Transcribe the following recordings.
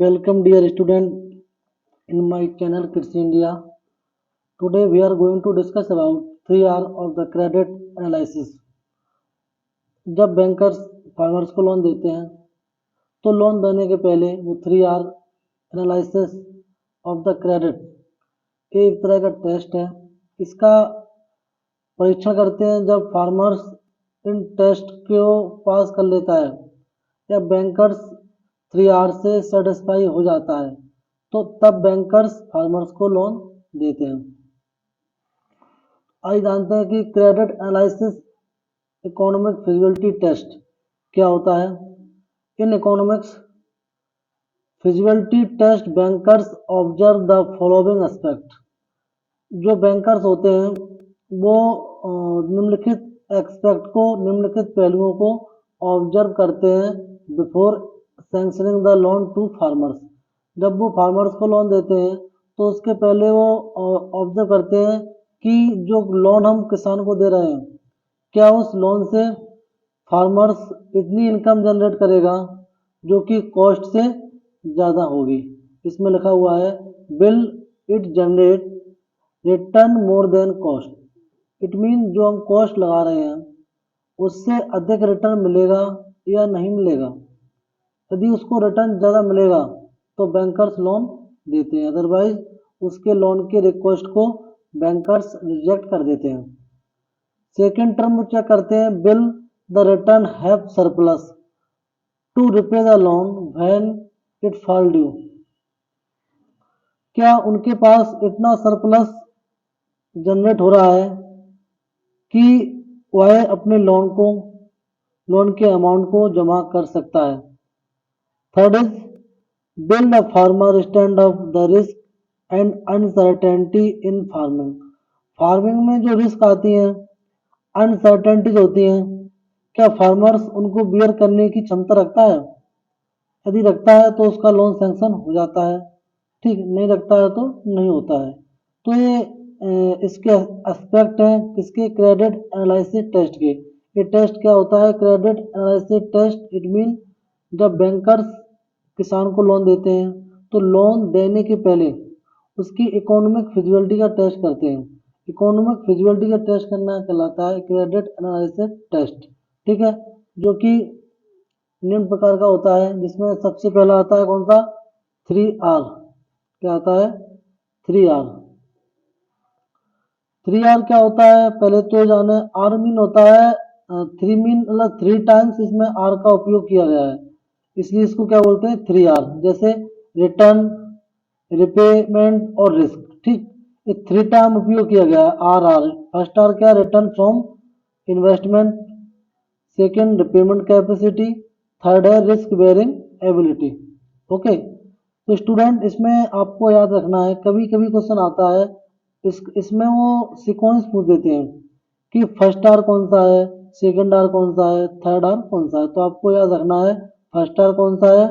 Welcome dear student in my channel Kids India. Today we are going to discuss about 3R of the credit analysis. जब bankers farmers को loan देते हैं तो loan देने के पहले वो 3R analysis of the credit एक तरह का टेस्ट है। इसका परीक्षण करते हैं जब फार्मर्स इन टेस्ट को पास कर लेता है या बैंकर्स 3R से सेटिस्फाई हो जाता है तो तब बैंकर्स फार्मर्स को लोन देते हैं। आइए जानते हैं कि credit analysis economic feasibility test क्या होता है। In economics feasibility test bankers observe the following aspect. जो बैंकर्स होते हैं वो निम्नलिखित एक्सपेक्ट को निम्नलिखित पहलुओं को ऑब्जर्व करते हैं before sanctioning the loan to farmers. जब वो फार्मर्स को लोन देते हैं तो उसके पहले वो ऑब्जर्व करते हैं कि जो लोन हम किसान को दे रहे हैं क्या उस लोन से फार्मर्स इतनी इनकम जनरेट करेगा जो कि कॉस्ट से ज़्यादा होगी। इसमें लिखा हुआ है will it generate return more than cost. It mean जो हम कॉस्ट लगा रहे हैं उससे अधिक रिटर्न मिलेगा या नहीं मिलेगा। यदि उसको रिटर्न ज़्यादा मिलेगा तो बैंकर्स लोन देते हैं, अदरवाइज उसके लोन के रिक्वेस्ट को बैंकर्स रिजेक्ट कर देते हैं। सेकेंड टर्म चेक करते हैं will the return have surplus to repay the loan when it fall due. क्या उनके पास इतना सरप्लस जनरेट हो रहा है कि वह अपने लोन के अमाउंट को जमा कर सकता है। Third is bill the farmer stand of the risk and uncertainty in farming. Farming में जो रिस्क आती है अनसर्टेनिटीज होती हैं क्या फार्मर्स उनको बियर करने की क्षमता रखता है। यदि रखता है तो उसका लोन सैंक्शन हो जाता है, ठीक, नहीं रखता है तो नहीं होता है। तो ये इसके एस्पेक्ट हैं किसके, क्रेडिट एनालिसिस टेस्ट के। ये टेस्ट क्या होता है, credit analysis test. It mean जब बैंकर्स किसान को लोन देते हैं तो लोन देने के पहले उसकी इकोनॉमिक फिजिबिलिटी का टेस्ट करते हैं। इकोनॉमिक फिजिबिलिटी का टेस्ट करना कहलाता है क्रेडिट एनालिसिस टेस्ट, ठीक है, जो कि निम्न प्रकार का होता है जिसमें सबसे पहला आता है कौन सा, 3R। क्या आता है, 3R। 3R क्या होता है पहले तो जाने। R मीन होता है 3 मीन मतलब 3 टाइम्स इसमें R का उपयोग किया गया है, इसलिए इसको क्या बोलते हैं 3R। जैसे रिटर्न, रिपेमेंट और रिस्क, ठीक, ये 3 टाइम उपयोग किया गया है RR। फर्स्ट R क्या, return from investment, second repayment capacity, third है रिस्क बेयरिंग एबिलिटी। ओके, तो स्टूडेंट इसमें आपको याद रखना है कभी कभी क्वेश्चन आता है इसमें वो सीक्वेंस पूछ देते हैं कि फर्स्ट आर कौन सा है, सेकंड आर कौन सा है, थर्ड आर कौन सा है। तो आपको याद रखना है फर्स्ट आर कौन सा है,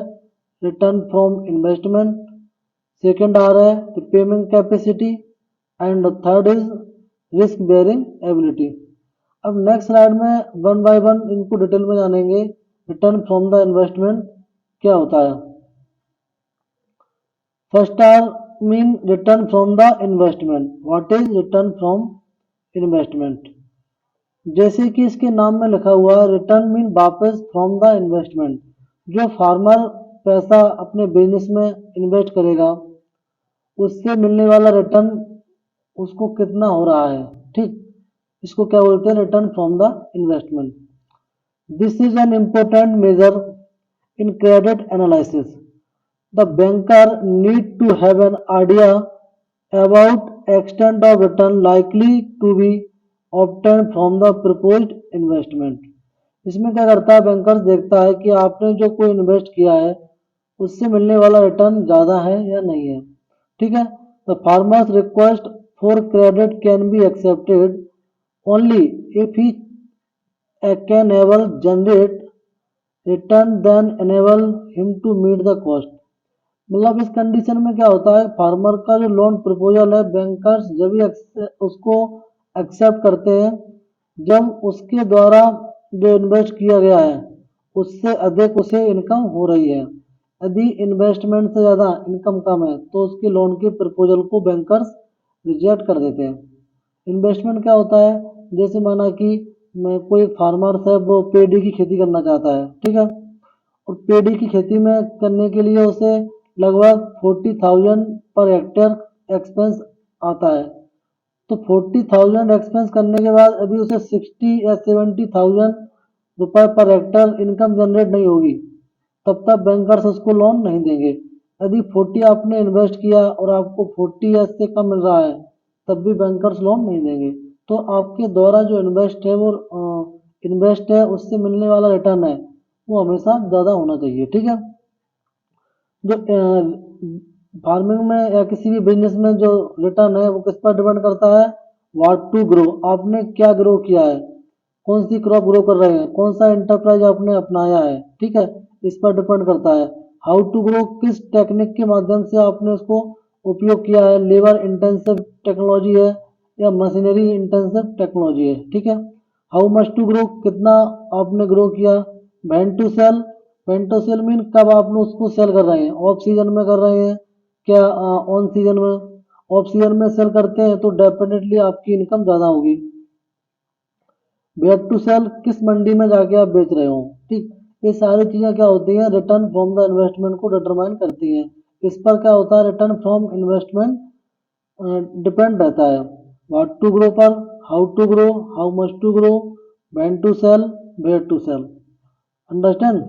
return from investment, second R है repayment capacity and third is risk bearing ability. अब नेक्स्ट स्लाइड में वन बाय वन इनको डिटेल में जानेंगे। रिटर्न फ्रॉम द इन्वेस्टमेंट क्या होता है। First R mean return from the investment. What is return from investment, जैसे कि इसके नाम में लिखा हुआ है रिटर्न मीन वापस फ्रॉम द इन्वेस्टमेंट। जो फार्मर पैसा अपने बिजनेस में इन्वेस्ट करेगा उससे मिलने वाला रिटर्न उसको कितना हो रहा है, ठीक, इसको क्या बोलते हैं, return from the investment. This is an important measure in credit analysis. The banker need to have an idea about extent of return likely to be obtained from the proposed investment। इसमें क्या करता है bankers देखता है कि आपने जो कोई इन्वेस्ट किया है उससे मिलने वाला रिटर्न ज़्यादा है या नहीं है, ठीक है। The farmers request for credit can be accepted only if he can able generate return then enable him to meet the cost. मतलब इस कंडीशन में क्या होता है, फार्मर का जो लोन प्रपोजल है बैंकर्स जब भी उसको एक्सेप्ट करते हैं जब उसके द्वारा जो इन्वेस्ट किया गया है उससे अधिक उसे इनकम हो रही है। यदि इन्वेस्टमेंट से ज़्यादा इनकम कम है तो उसके लोन के प्रपोजल को बैंकर्स रिजेक्ट कर देते हैं। इन्वेस्टमेंट क्या होता है, जैसे माना कि मैं कोई फार्मर्स है वो पेड़ी की खेती करना चाहता है, ठीक है, और पेड़ी की खेती में करने के लिए उसे लगभग 40,000 पर हेक्टेयर एक्सपेंस आता है। तो 40,000 एक्सपेंस करने के बाद यदि उसे 60 या 70,000 रुपये पर हेक्टेयर इनकम जनरेट नहीं होगी तब तक बैंकर्स उसको लोन नहीं देंगे। यदि 40 आपने इन्वेस्ट किया और आपको 40 या इससे कम मिल रहा है तब भी बैंकर्स लोन नहीं देंगे। तो आपके द्वारा जो इन्वेस्ट है उससे मिलने वाला रिटर्न है वो हमेशा ज़्यादा होना चाहिए, ठीक है। जो फार्मिंग में या किसी भी बिजनेस में जो रिटर्न है वो किस पर डिपेंड करता है, व्हाट टू ग्रो, आपने क्या ग्रो किया है, कौन सी क्रॉप ग्रो कर रहे हैं, कौन सा एंटरप्राइज आपने अपनाया है, ठीक है, इस पर डिपेंड करता है। हाउ टू ग्रो, किस टेक्निक के माध्यम से आपने उसको उपयोग किया है, लेबर इंटेंसिव टेक्नोलॉजी है या मशीनरी इंटेंसिव टेक्नोलॉजी है, ठीक है। हाउ मच टू ग्रो, कितना आपने ग्रो किया। When to sell, when to sell mean कब आपने उसको सेल कर रहे हैं, ऑफ सीजन में कर रहे हैं क्या ऑन सीजन में। ऑफ सीजन में सेल करते हैं तो डेफिनेटली आपकी इनकम ज़्यादा होगी। वेयर टू सेल, किस मंडी में जाके आप बेच रहे हो, ठीक। ये सारी चीज़ें क्या होती हैं, रिटर्न फ्रॉम द इन्वेस्टमेंट को डिटरमाइन करती हैं। इस पर क्या होता है, रिटर्न फ्रॉम इन्वेस्टमेंट डिपेंड रहता है व्हाट टू ग्रो पर, how to grow, how much to grow, when to sell, where to sell. Understand.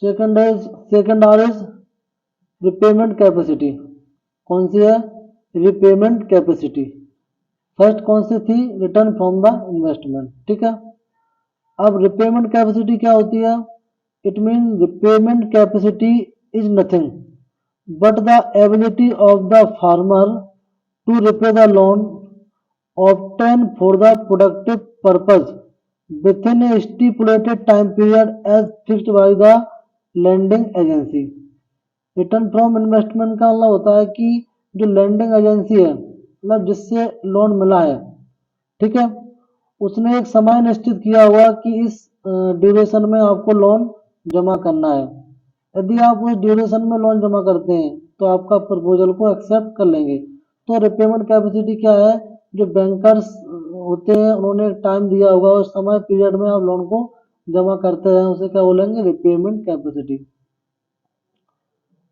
Second R is repayment capacity. कौन सी है, रिपेमेंट कैपेसिटी। फर्स्ट कौन सी थी, रिटर्न फ्रॉम द इन्वेस्टमेंट, ठीक है। अब रिपेमेंट कैपेसिटी क्या होती है, it mean repayment capacity is nothing but the ability of the farmer to repay the loan obtained for the productive purpose within a stipulated time period as fixed by the lending agency। Return from investment का मतलब होता है कि जो landing agency है, मतलब जिससे loan मिला है, ठीक है, उसने एक समय निश्चित किया हुआ कि इस ड्यूरेशन में आपको लोन जमा करना है। यदि आप उस ड्यूरेशन में लोन जमा करते हैं तो आपका प्रपोजल को एक्सेप्ट कर लेंगे। तो रिपेमेंट कैपेसिटी क्या है, जो बैंकर्स होते हैं उन्होंने एक टाइम दिया होगा उस समय पीरियड में आप लोन को जमा करते हैं, उसे क्या बोलेंगे, repayment capacity.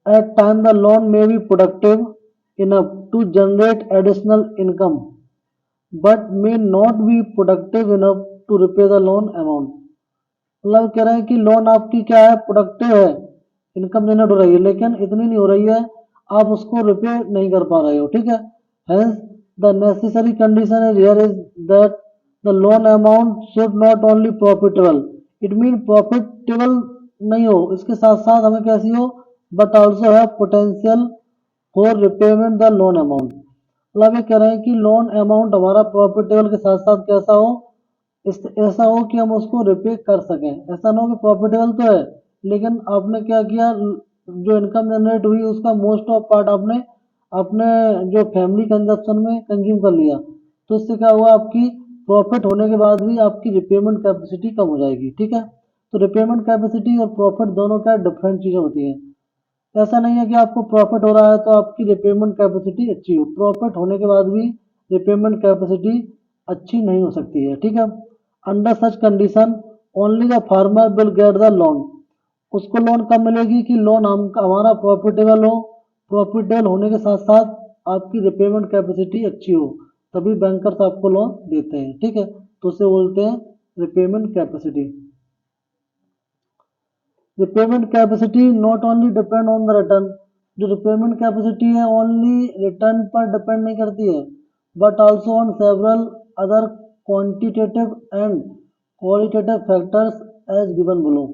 At time the loan may be productive enough to generate additional income but may not be productive enough to repay the loan amount। मतलब कह रहे हैं कि लोन आपकी क्या है, प्रोडक्टिव है, इनकम जनरेट हो रही है लेकिन इतनी नहीं हो रही है, आप उसको रिपे नहीं कर पा रहे हो, ठीक है। Hence the necessary condition is here is that the loan amount should not only profitable, it mean profitable नहीं हो, इसके साथ साथ हमें कैसी हो, बट ऑल्सो है potential for repayment the loan amount. मतलब ये कह रहे हैं कि लोन अमाउंट हमारा प्रॉफिटेबल के साथ साथ कैसा हो, इस ऐसा हो कि हम उसको रिपे कर सकें। ऐसा ना हो कि प्रॉफिटेबल तो है लेकिन आपने क्या किया, जो इनकम जनरेट हुई उसका मोस्ट ऑफ पार्ट आपने अपने जो फैमिली कंजप्शन में कंज्यूम कर लिया, तो इससे क्या हुआ, आपकी प्रॉफिट होने के बाद भी आपकी रिपेमेंट कैपेसिटी कम हो जाएगी, ठीक है। तो रिपेमेंट कैपेसिटी और प्रॉफिट दोनों क्या डिफरेंट चीज़ें होती हैं। ऐसा नहीं है कि आपको प्रॉफिट हो रहा है तो आपकी रिपेमेंट कैपेसिटी अच्छी हो, प्रॉफिट होने के बाद भी रिपेमेंट कैपेसिटी अच्छी नहीं हो सकती है, ठीक है। Under such condition only the farmer will get the loan. उसको लोन कब मिलेगी कि लोन हमारा प्रॉफिटेबल हो, प्रॉफिटेबल होने के साथ साथ आपकी रिपेमेंट कैपेसिटी अच्छी हो, तभी बैंकर्स आपको लोन देते हैं, ठीक है। तो उसे बोलते हैं repayment capacity. Repayment capacity not only depend on the return. जो रिपेमेंट कैपेसिटी है ओनली रिटर्न पर डिपेंड नहीं करती है but also on several other quantitative and qualitative factors as given below.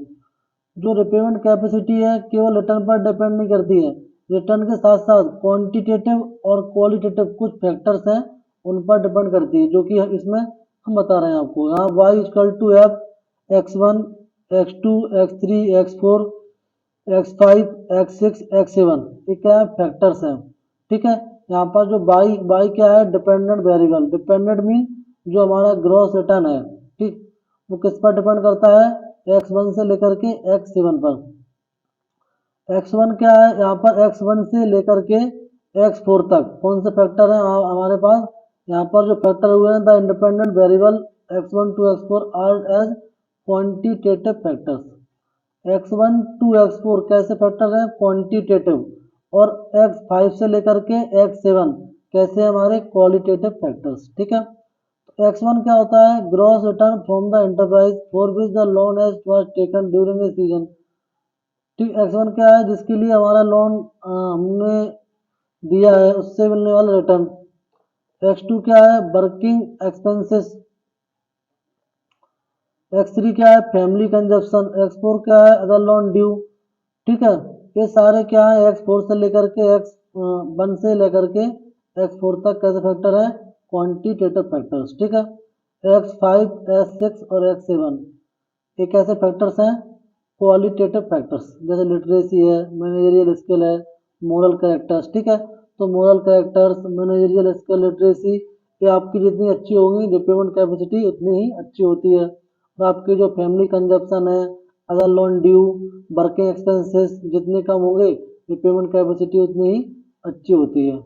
जो रिपेमेंट कैपेसिटी है केवल रिटर्न पर डिपेंड नहीं करती है, रिटर्न के साथ साथ क्वांटिटेटिव और क्वालिटेटिव कुछ फैक्टर्स हैं उन पर डिपेंड करती है, जो कि इसमें हम बता रहे हैं आपको। यहाँ Y equal to F, x1, x2, x3, x4, x5, x6, x7, ये क्या है, फैक्टर्स हैं, ठीक है। यहाँ पर जो बाई बाई क्या है, डिपेंडेंट वेरिएबल। डिपेंडेंट मीन जो हमारा ग्रॉस रिटर्न है, ठीक, वो किस पर डिपेंड करता है, x1 से लेकर के x7 पर। x1 क्या है यहाँ पर, x1 से लेकर के x4 तक कौन से फैक्टर हैं हमारे पास, यहाँ पर जो फैक्टर हुए हैं the independent variable x1 to x4 are as quantitative factors. x1 to x4 कैसे फैक्टर हैं, क्वांटिटेटिव, और x5 से लेकर के x7 कैसे हमारे क्वालिटेटिव फैक्टर्स। ठीक है, तो x1 क्या होता है, gross return from the enterprise for which the loan as was taken during a season. ठीक, x1 क्या है, जिसके लिए हमारा लोन हमने दिया है उससे मिलने वाला रिटर्न। x2 क्या है, वर्किंग एक्सपेंसेस। x3 क्या है, फैमिली कंजप्शन। x4 क्या है, अदर लोन ड्यू। ठीक है, ये सारे क्या है, x4 से लेकर के x1 से लेकर के x4 तक कैसे फैक्टर है, क्वांटिटेटिव फैक्टर्स। ठीक है, x5, x6 और x7 ये कैसे फैक्टर्स हैं, क्वालिटेटिव फैक्टर्स, जैसे लिटरेसी है, मैनेजरियल स्किल है, मोरल कैरेक्टर्स। ठीक है, तो moral characters, managerial skill, literacy, ये आपकी जितनी अच्छी होगी रिपेमेंट कैपेसिटी उतनी ही अच्छी होती है। और आपकी जो फैमिली कंजप्शन है, other loan due, working expenses जितने कम होंगे रिपेमेंट कैपेसिटी उतनी ही अच्छी होती है।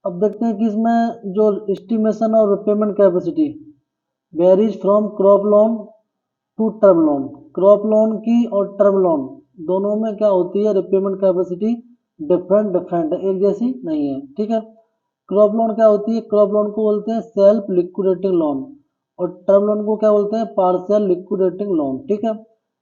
अब देखते हैं कि इसमें जो एस्टिमेशन और repayment capacity varies from crop loan to term loan. Crop loan की और टर्म लोन दोनों में क्या होती है, रिपेमेंट कैपेसिटी डिफरेंट डिफरेंट है, एक जैसी नहीं है। ठीक है, क्रॉप लोन क्या होती है, क्रॉप लोन को बोलते हैं सेल्फ लिक्विडेटिंग लोन, और टर्म लोन को क्या बोलते हैं, पार्शियल लिक्विडेटिंग लोन। ठीक है,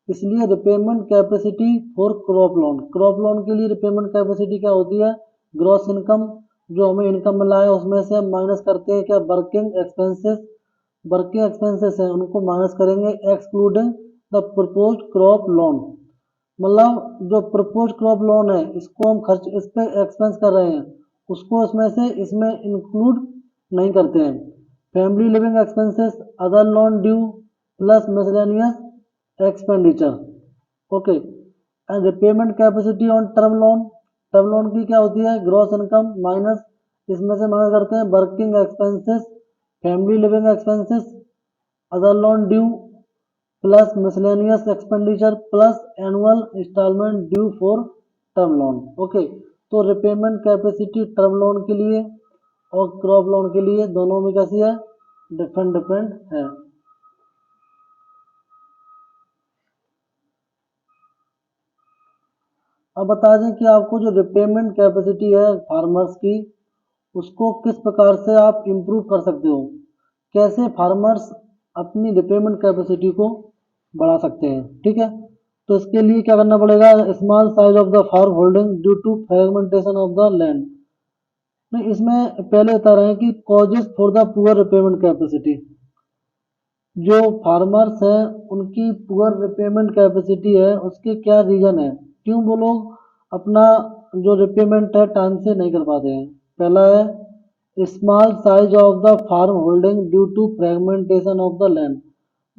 इसलिए repayment capacity for crop loan, crop loan के लिए रिपेमेंट कैपेसिटी क्या होती है, ग्रॉस इनकम, जो हमें इनकम मिला है उसमें से हम माइनस करते हैं क्या, वर्किंग एक्सपेंसेस, वर्किंग एक्सपेंसेस हैं उनको माइनस करेंगे, excluding the proposed crop loan. मतलब जो प्रपोज क्रॉप लोन है इसको हम खर्च इस पे एक्सपेंस कर रहे हैं उसको इसमें से इसमें इंक्लूड नहीं करते हैं। Family living expenses, other loan due plus miscellaneous expenditure. Okay, and repayment capacity on term loan, term loan की क्या होती है, ग्रॉस इनकम माइनस इसमें से माइनस करते हैं working expenses, family living expenses, other loan due plus miscellaneous expenditure plus annual instalment due for term loan. Okay, तो repayment capacity term loan के लिए और क्रॉप लोन के लिए दोनों में कैसी है, डिफरेंट डिफरेंट है। अब बता दें कि आपको जो रिपेमेंट कैपेसिटी है फार्मर्स की उसको किस प्रकार से आप इम्प्रूव कर सकते हो, कैसे फार्मर्स अपनी रिपेमेंट कैपेसिटी को बढ़ा सकते हैं। ठीक है, तो इसके लिए क्या करना पड़ेगा, small size of the farm holding due to fragmentation of the land. नहीं, इसमें पहले बता रहे हैं कि causes for the poor repayment capacity, जो फार्मर्स हैं उनकी पुअर रिपेमेंट कैपेसिटी है उसके क्या रीजन है, क्यों वो लोग अपना जो रिपेमेंट है टाइम से नहीं कर पाते हैं। पहला है small size of the farm holding due to fragmentation of the land,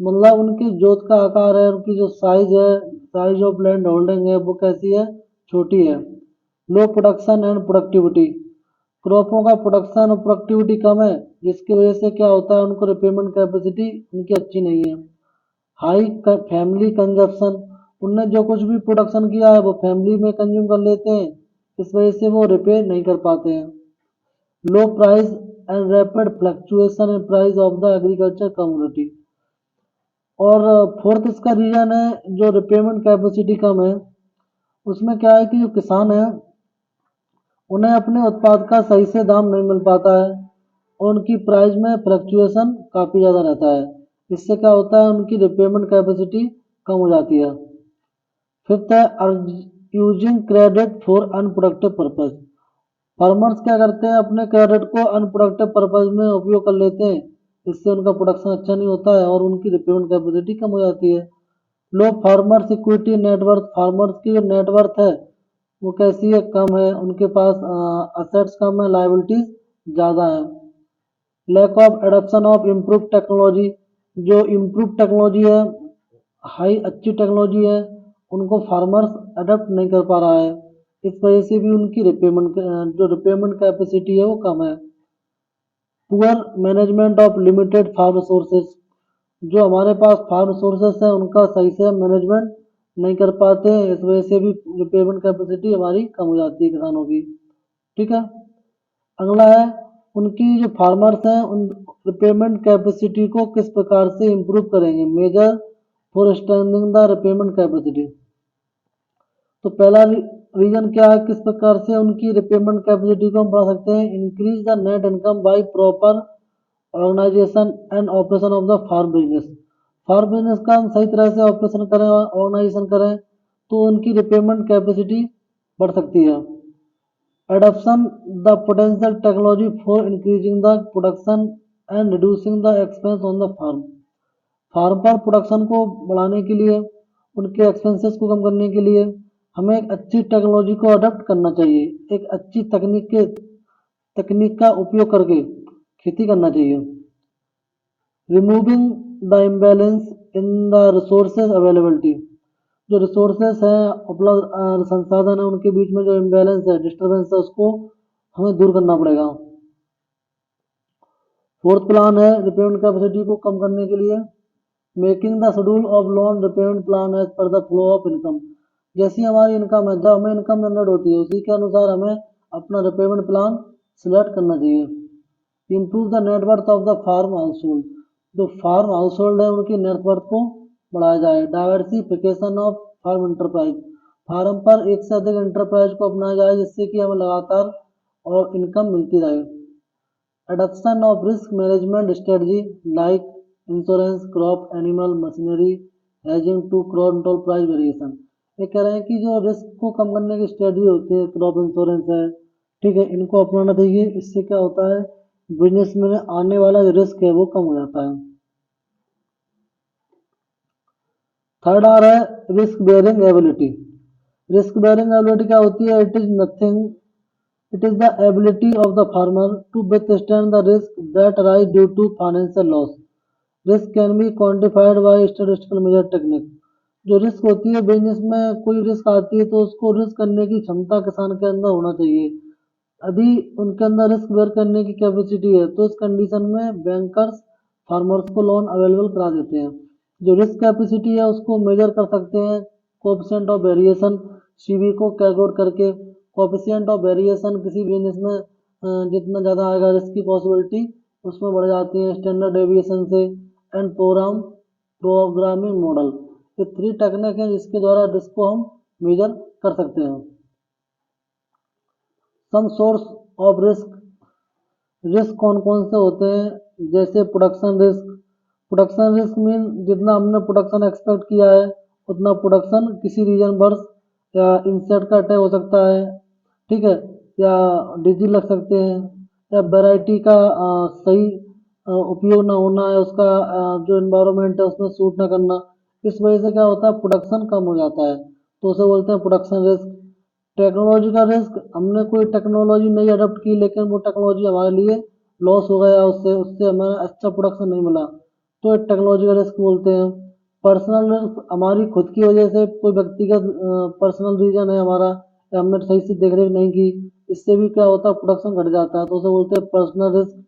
मतलब उनकी जोत का आकार है, उनकी जो साइज है, साइज ऑफ लैंड होल्डिंग है वो कैसी है, छोटी है। लो प्रोडक्शन एंड प्रोडक्टिविटी, क्रॉपों का प्रोडक्शन और प्रोडक्टिविटी कम है जिसकी वजह से क्या होता है उनको रिपेमेंट कैपेसिटी उनकी अच्छी नहीं है। हाई फैमिली कंजप्शन, उनने जो कुछ भी प्रोडक्शन किया है वो फैमिली में कंज्यूम कर लेते हैं, इस वजह से वो रिपेयर नहीं कर पाते हैं। लो price and rapid fluctuation in price of the agriculture community. और फोर्थ इसका रीजन है जो रिपेमेंट कैपेसिटी कम है उसमें क्या है कि जो किसान है उन्हें अपने उत्पाद का सही से दाम नहीं मिल पाता है और उनकी प्राइस में फ्लक्चुएशन काफ़ी ज़्यादा रहता है, इससे क्या होता है उनकी रिपेमेंट कैपेसिटी कम हो जाती है। फिफ्थ है using credit for unproductive purpose, farmers क्या करते हैं अपने क्रेडिट को अनप्रोडक्टिव पर्पज में उपयोग कर लेते हैं, इससे उनका प्रोडक्शन अच्छा नहीं होता है और उनकी रिपेमेंट कैपेसिटी कम हो जाती है। लो फार्मर्स इक्विटी नेटवर्थ, फार्मर्स की जो नेटवर्थ है वो कैसी है, कम है, उनके पास असेट्स कम है, लाइबिलिटीज ज़्यादा है। Lack of adoption of improve technology, जो इम्प्रूव टेक्नोलॉजी है, हाई अच्छी टेक्नोलॉजी है, उनको फार्मर्स अडॉप्ट नहीं कर पा रहा है, इस वजह से भी उनकी रिपेमेंट जो रिपेमेंट कैपेसिटी है वो कम है। Poor management of limited farm resources, जो हमारे पास फार्म रिसोर्सेज है उनका सही से मैनेजमेंट नहीं कर पाते हैं, इस वजह से भी रिपेमेंट कैपेसिटी हमारी कम हो जाती है किसानों की। ठीक है, अगला है उनकी जो फार्मर्स हैं उन रिपेमेंट कैपेसिटी को किस प्रकार से इम्प्रूव करेंगे, measure for strengthening the repayment capacity. तो पहला रीजन क्या है, किस प्रकार से उनकी रिपेमेंट कैपेसिटी को हम बढ़ा सकते हैं, increase the net income by proper organisation and operation of the farm business. Farm business का हम सही तरह से ऑपरेशन करें और ऑर्गेनाइजेशन करें तो उनकी रिपेमेंट कैपेसिटी बढ़ सकती है। Adoption the potential technology for increasing the production and reducing the expense on the farm. Farm पर प्रोडक्शन को बढ़ाने के लिए, उनके एक्सपेंसेस को कम करने के लिए हमें एक अच्छी टेक्नोलॉजी को अडॉप्ट करना चाहिए, एक अच्छी तकनीक का उपयोग करके खेती करना चाहिए। Removing the imbalance in the resources availability, जो रिसोर्सेस हैं उपलब्ध संसाधन है उनके बीच में जो इम्बैलेंस है, डिस्टर्बेंस है, उसको हमें दूर करना पड़ेगा। फोर्थ प्लान है रिपेमेंट कैपेसिटी को कम करने के लिए, making the schedule of loan repayment plan as per the flow of income. जैसी हमारी इनकम है, जब हमें इनकम जनरेट होती है उसी के अनुसार हमें अपना रिपेमेंट प्लान सिलेक्ट करना चाहिए। Improve the net worth of the farm household, जो फार्म हाउस होल्ड है उनकी नेटवर्थ को बढ़ाया जाए। Diversification of farm enterprise, farm पर एक से अधिक इंटरप्राइज को अपनाया जाए जिससे कि हमें लगातार और इनकम मिलती रहे। Adoption of risk management strategy like insurance, crop, animal, machinery, hedging to control price variation। ये कह रहे हैं कि जो रिस्क को कम करने की स्ट्रेटजी होती है, क्रॉप इंश्योरेंस है, ठीक है, इनको अपनाना चाहिए। इससे क्या होता है, बिजनेस में आने वाला जो रिस्क है वो कम हो जाता है। थर्ड आ रहा है risk bearing ability. Risk bearing ability क्या होती है, it is nothing, it is the ability of the farmer to withstand the risk that arise due to financial loss. Risk can be quantified by statistical measure technique। जो risk होती है business में, कोई risk आती है तो उसको risk करने की क्षमता किसान के अंदर होना चाहिए। यदि उनके अंदर रिस्क बेयर करने की कैपेसिटी है तो इस कंडीशन में बैंकर्स फार्मर्स को लोन अवेलेबल करा देते हैं। जो रिस्क कैपेसिटी है उसको मेजर कर सकते हैं कोएफिशिएंट ऑफ वेरिएशन, सीवी को कैलकुलेट करके। कोएफिशिएंट ऑफ वेरिएशन किसी बिजनेस में जितना ज़्यादा आएगा रिस्क की पॉसिबिलिटी उसमें बढ़ जाती है स्टैंडर्ड डेविएशन से। एंड प्रोग्रामिंग मॉडल, ये 3 टेक्निक हैं जिसके द्वारा रिस्क को हम मेजर कर सकते हैं। Some source of risk, risk कौन कौन से होते हैं, जैसे production risk. Production risk mean जितना हमने प्रोडक्शन एक्सपेक्ट किया है उतना प्रोडक्शन किसी रीजन वर्ष या इंसेक्ट का अटैक हो सकता है, ठीक है, या डिजीज लग सकते हैं, या वैरायटी का सही उपयोग ना होना है, उसका जो इन्वायरमेंट है उसमें सूट ना करना, इस वजह से क्या होता है प्रोडक्शन कम हो जाता है, तो उसे बोलते हैं प्रोडक्शन रिस्क। टेक्नोलॉजी का रिस्क, हमने कोई टेक्नोलॉजी नहीं अडॉप्ट की लेकिन वो टेक्नोलॉजी हमारे लिए लॉस हो गया, उससे उससे हमें अच्छा प्रोडक्शन नहीं मिला, तो एक टेक्नोलॉजी का रिस्क बोलते हैं। पर्सनल रिस्क, हमारी खुद की वजह से कोई व्यक्तिगत पर्सनल रीजन है हमारा, या हमने सही से देख रेख नहीं की, इससे भी क्या होता है प्रोडक्शन घट जाता है, तो उसे बोलते हैं personal risk.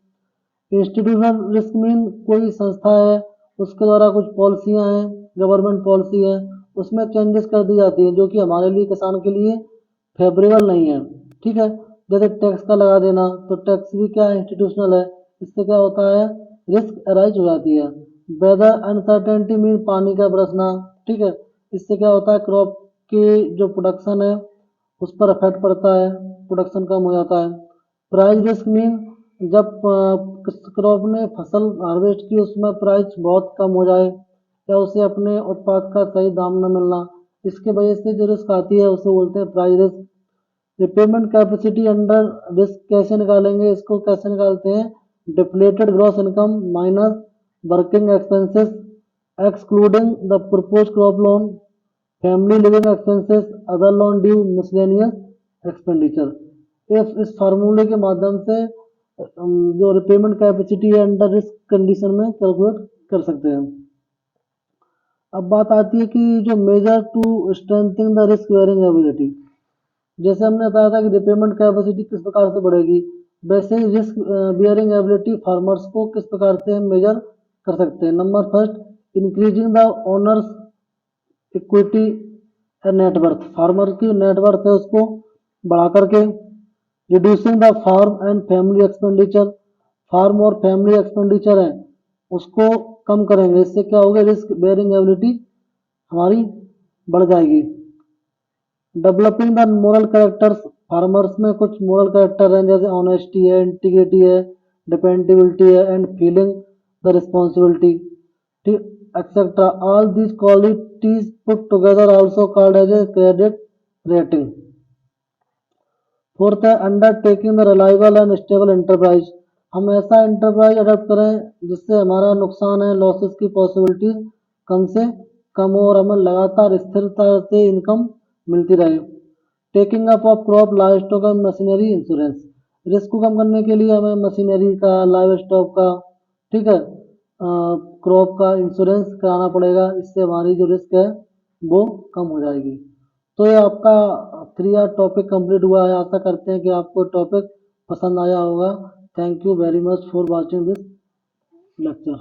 Institutional risk mean कोई संस्था है उसके द्वारा कुछ पॉलिसियां हैं, गवर्नमेंट पॉलिसी है, उसमें चेंजेस कर दी जाती है जो कि हमारे लिए किसान के लिए फेवरेबल नहीं है, ठीक है, जैसे टैक्स का लगा देना, तो टैक्स भी क्या है इंस्टीट्यूशनल है, इससे क्या होता है रिस्क अराइज हो जाती है। वेदर अनसर्टेनिटी मीन पानी का बरसना, ठीक है, इससे क्या होता है क्रॉप की जो प्रोडक्शन है उस पर इफेक्ट पड़ता है, प्रोडक्शन कम हो जाता है। प्राइस रिस्क मीन जब क्रॉप ने फसल हार्वेस्ट की उसमें प्राइस बहुत कम हो जाए या उसे अपने उत्पाद का सही दाम न मिलना, इसके वजह से जो रिस्क आती है उसे बोलते हैं price risk. Repayment capacity under risk कैसे निकालेंगे, इसको कैसे निकालते हैं, depleted gross income minus working expenses excluding the propose crop loan, family living expenses, other loan due, miscellaneous expenditure. इस फार्मूले के माध्यम से जो रिपेमेंट कैपेसिटी है अंडर रिस्क कंडीशन में कैलकुलेट कर सकते हैं। अब बात आती है कि जो major to strengthening the risk bearing ability, जैसे हमने बताया था कि रिपेमेंट कैपेसिटी किस प्रकार से बढ़ेगी, वैसे रिस्क बियरिंग एबिलिटी फार्मर्स को किस प्रकार से हम मेजर कर सकते हैं। Number first, increasing the owner's equity net worth, farmer की नेटवर्थ है उसको बढ़ा करके। Reducing the farm and family expenditure, farm और फैमिली एक्सपेंडिचर है उसको कम करेंगे, इससे क्या होगा, रिस्क बेयरिंग एबिलिटी हमारी बढ़ जाएगी। Developing the moral characters, farmers में कुछ मोरल कैरेक्टर हैं जैसे ऑनेस्टी है, इंटीग्रिटी है, डिपेंडेबिलिटी है and feeling the responsibility etcetera. All these qualities put together also called as a credit rating. Fourth है undertaking the reliable and stable enterprise, हम ऐसा एंटरप्राइज अडॉप्ट करें जिससे हमारा नुकसान है, लॉसेस की पॉसिबिलिटीज कम से कम हो और हमें लगातार स्थिरता से इनकम मिलती रहे। Taking up of crop, live stock and machinery insurance, risk को कम करने के लिए हमें मशीनरी का, लाइव स्टॉक का, ठीक है, क्रॉप का इंश्योरेंस कराना पड़ेगा, इससे हमारी जो रिस्क है वो कम हो जाएगी। तो ये आपका 3 टॉपिक कंप्लीट हुआ है। आशा करते हैं कि आपको टॉपिक पसंद आया होगा। Thank you very much for watching this lecture.